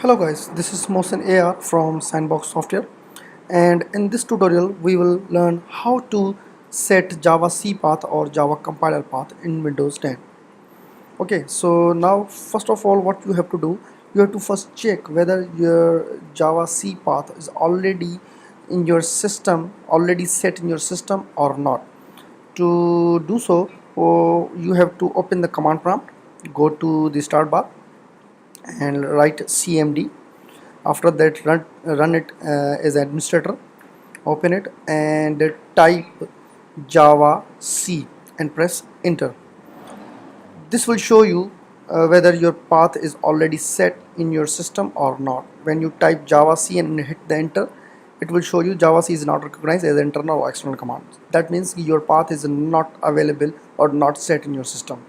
Hello guys, this is Mohsen AR from Signbox software, and in this tutorial we will learn how to set Java C path or Java compiler path in Windows 10. Okay, so now first of all what you have to do, you have to first check whether your Java C path is already in your system, already set in your system or not. To do so, you have to open the command prompt, go to the start bar and write cmd. After that run it as administrator, open it and type java c and press enter. This will show you whether your path is already set in your system or not. When you type java c and hit the enter, it will show you java c is not recognized as internal or external command. That means your path is not available or not set in your system.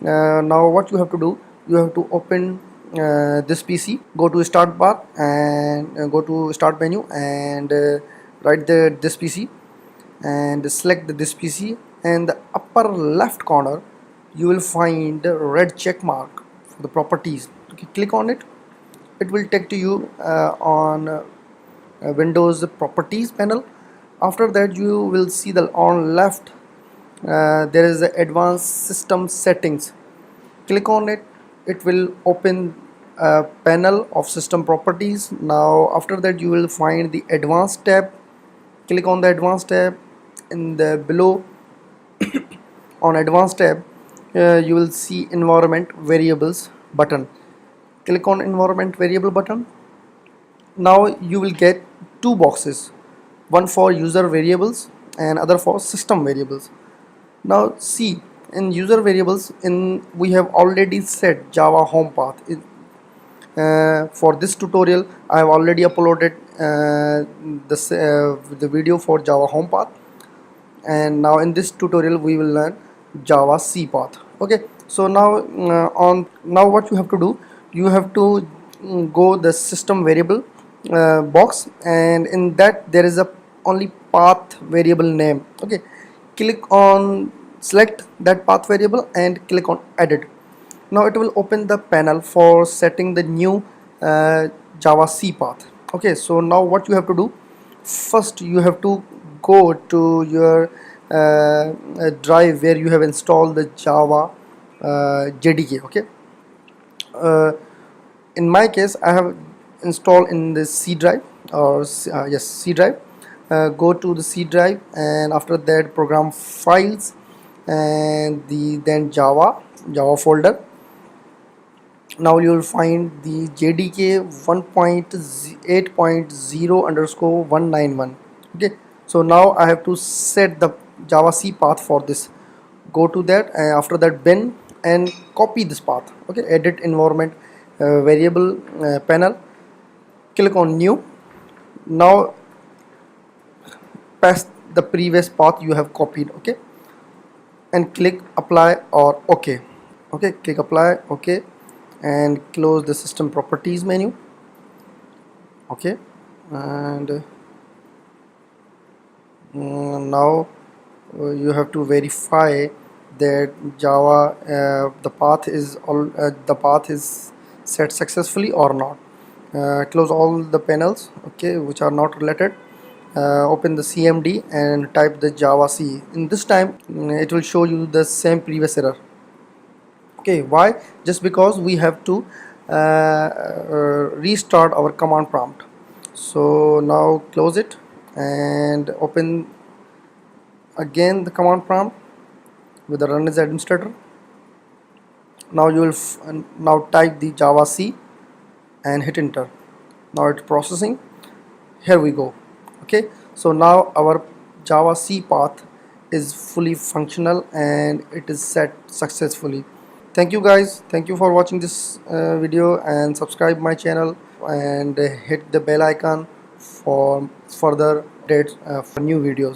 Now what you have to do, you have to open this PC, go to start bar and go to start menu and write this PC and select this PC, and the upper left corner you will find a red check mark for the properties. Okay, click on it. It will take to you on Windows properties panel. After that you will see the on left there is the advanced system settings. Click on it. It will open a panel of system properties. Now after that you will find the advanced tab. Click on the advanced tab. In the below on advanced tab you will see environment variables button. Click on environment variable button. Now you will get two boxes, one for user variables and other for system variables. Now see, in user variables, we have already set Java home path. For this tutorial I have already uploaded the video for Java home path, and now in this tutorial we will learn Java C path. Okay, so now what you have to do, you have to go the system variable box, and in that there is a only path variable name. Okay, click on select that path variable and click on edit. Now it will open the panel for setting the new Java C path. Okay, so now what you have to do, first you have to go to your drive where you have installed the Java JDK. Okay, in my case I have installed in the C drive, or yes, C drive. Go to the C drive and after that program files and then Java folder. Now you will find the JDK 1.8.0_191. Okay, so now I have to set the Java C path for this. Go to that and after that bin and copy this path. Okay, edit environment variable panel, click on new. Now paste the previous path you have copied. Okay, and click apply or OK. Okay, click apply, OK, and close the system properties menu. Okay, and now you have to verify that Java the path is set successfully or not. Close all the panels, okay, which are not related. Open the cmd and type the Java C. In this time it will show you the same previous error. Okay, why? Just because we have to restart our command prompt. So now close it and open again the command prompt with the run as administrator. Now you will now type the Java C and hit enter. Now it's processing. Here we go. Okay, so now our Java C path is fully functional and it is set successfully. Thank you guys, thank you for watching this video, and subscribe my channel and hit the bell icon for further updates for new videos.